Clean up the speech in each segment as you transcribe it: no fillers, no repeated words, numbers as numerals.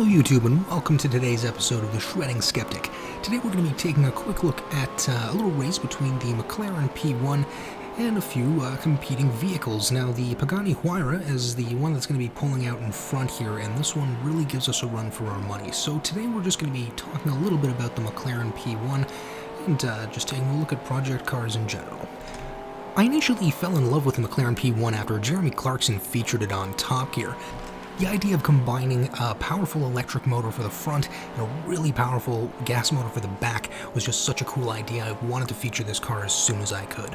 Hello YouTube and welcome to today's episode of The Shredding Skeptic. Today we're going to be taking a quick look at a little race between the McLaren P1 and a few competing vehicles. Now the Pagani Huayra is the one that's going to be pulling out in front here, and this one really gives us a run for our money. So today we're just going to be talking a little bit about the McLaren P1 and just taking a look at project cars in general. I initially fell in love with the McLaren P1 after Jeremy Clarkson featured it on Top Gear. The idea of combining a powerful electric motor for the front and a really powerful gas motor for the back was just such a cool idea. I wanted to feature this car as soon as I could.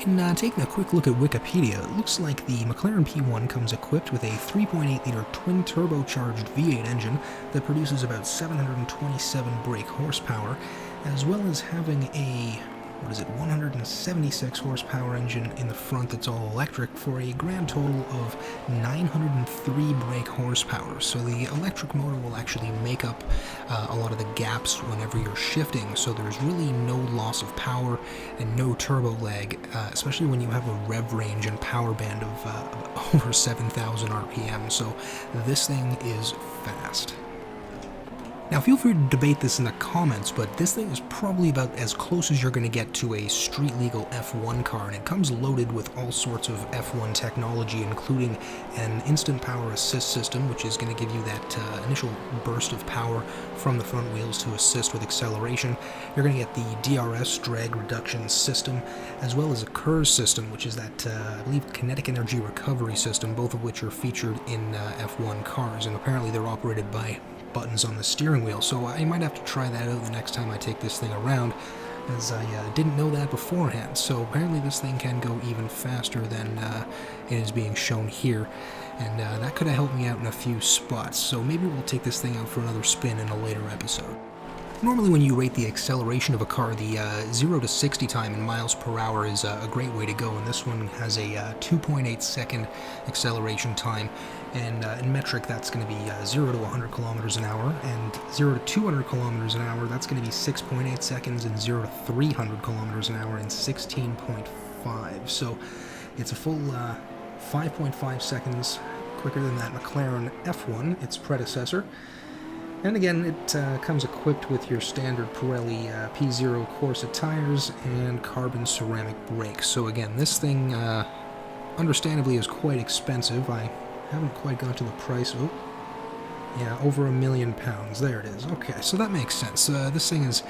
In taking a quick look at Wikipedia, it looks like the McLaren P1 comes equipped with a 3.8-liter twin-turbocharged V8 engine that produces about 727 brake horsepower, as well as having a 176 horsepower engine in the front that's all electric for a grand total of 903 brake horsepower. So the electric motor will actually make up a lot of the gaps whenever you're shifting, so there's really no loss of power and no turbo lag, especially when you have a rev range and power band of over 7,000 RPM, so this thing is fast. Now feel free to debate this in the comments, but this thing is probably about as close as you're going to get to a street-legal F1 car, and it comes loaded with all sorts of F1 technology, including an instant power assist system, which is going to give you that initial burst of power from the front wheels to assist with acceleration. You're going to get the DRS, drag reduction system, as well as a KERS system, which is that, I believe, kinetic energy recovery system, both of which are featured in F1 cars, and apparently they're operated by buttons on the steering wheel, so I might have to try that out the next time I take this thing around, as I didn't know that beforehand. So apparently this thing can go even faster than it is being shown here, and that could have helped me out in a few spots, so maybe we'll take this thing out for another spin in a later episode. Normally when you rate the acceleration of a car, the 0 to 60 time in miles per hour is a great way to go, and this one has a 2.8 second acceleration time, and in metric that's going to be 0 to 100 kilometers an hour, and 0 to 200 kilometers an hour that's going to be 6.8 seconds, and 0 to 300 kilometers an hour in 16.5. So it's a full 5.5 seconds quicker than that McLaren F1, its predecessor. And again, it comes equipped with your standard Pirelli P0 Corsa tires and carbon ceramic brakes. So again, this thing understandably is quite expensive. I haven't quite got to the price. Oh, yeah, over £1 million. There it is. Okay, so that makes sense. This thing is,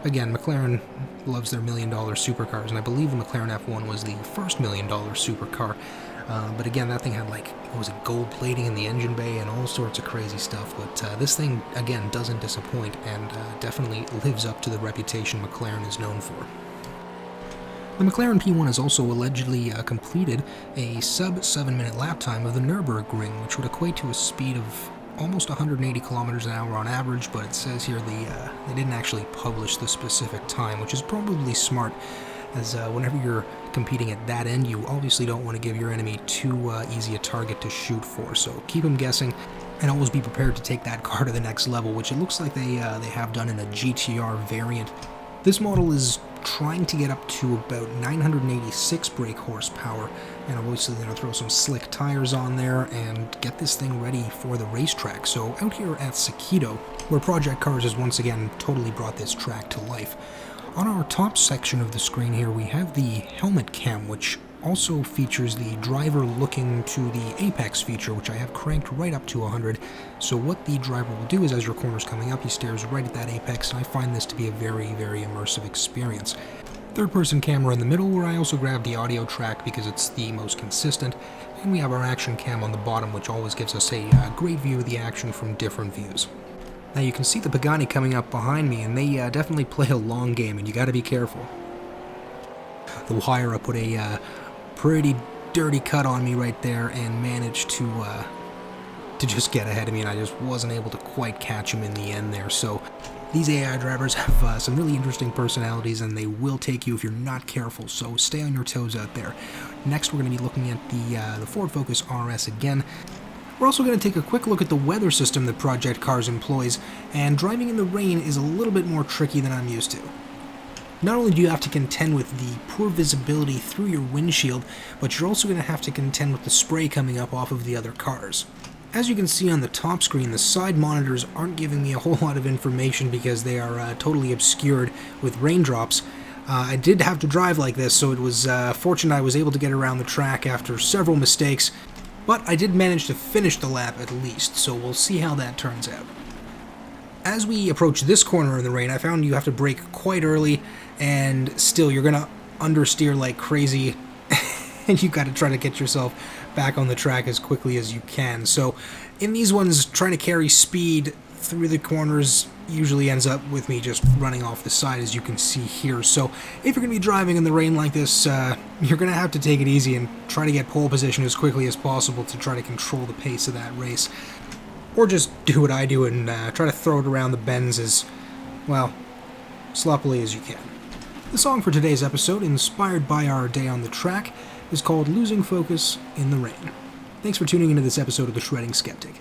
again, McLaren loves their $1 million supercars, and I believe the McLaren F1 was the first $1 million supercar. But again, that thing had gold plating in the engine bay and all sorts of crazy stuff, but this thing, again, doesn't disappoint and definitely lives up to the reputation McLaren is known for. The McLaren P1 has also allegedly completed a sub-7-minute lap time of the Nürburgring, which would equate to a speed of almost 180 kilometers an hour on average, but it says here they didn't actually publish the specific time, which is probably smart, as whenever you're competing at that end, you obviously don't want to give your enemy too easy a target to shoot for, so keep them guessing, and always be prepared to take that car to the next level, which it looks like they have done in a GTR variant. This model is trying to get up to about 986 brake horsepower, and obviously they're going to throw some slick tires on there and get this thing ready for the racetrack. So out here at Sakito, where Project Cars has once again totally brought this track to life, on our top section of the screen here we have the helmet cam, which also features the driver looking to the apex feature, which I have cranked right up to 100. So what the driver will do is, as your corner's coming up, he stares right at that apex, and I find this to be a very, very immersive experience. Third-person camera in the middle, where I also grab the audio track because it's the most consistent, and we have our action cam on the bottom, which always gives us a great view of the action from different views. Now you can see the Pagani coming up behind me, and they definitely play a long game, and you gotta be careful. The Huayra put a pretty dirty cut on me right there and managed to just get ahead of me, and I just wasn't able to quite catch him in the end there. So these AI drivers have some really interesting personalities, and they will take you if you're not careful, so stay on your toes out there. Next we're going to be looking at the Ford Focus RS again. We're also going to take a quick look at the weather system that Project Cars employs, and driving in the rain is a little bit more tricky than I'm used to. Not only do you have to contend with the poor visibility through your windshield, but you're also going to have to contend with the spray coming up off of the other cars. As you can see on the top screen, the side monitors aren't giving me a whole lot of information because they are totally obscured with raindrops. I did have to drive like this, so it was fortunate I was able to get around the track after several mistakes, but I did manage to finish the lap at least, so we'll see how that turns out. As we approach this corner in the rain, I found you have to brake quite early, and still you're going to understeer like crazy, and you got to try to get yourself back on the track as quickly as you can. So in these ones, trying to carry speed through the corners usually ends up with me just running off the side, as you can see here. So if you're going to be driving in the rain like this, you're going to have to take it easy and try to get pole position as quickly as possible to try to control the pace of that race. Or just do what I do and try to throw it around the bends as, well, sloppily as you can. The song for today's episode, inspired by our day on the track, is called Losing Focus in the Rain. Thanks for tuning into this episode of The Shredding Skeptic.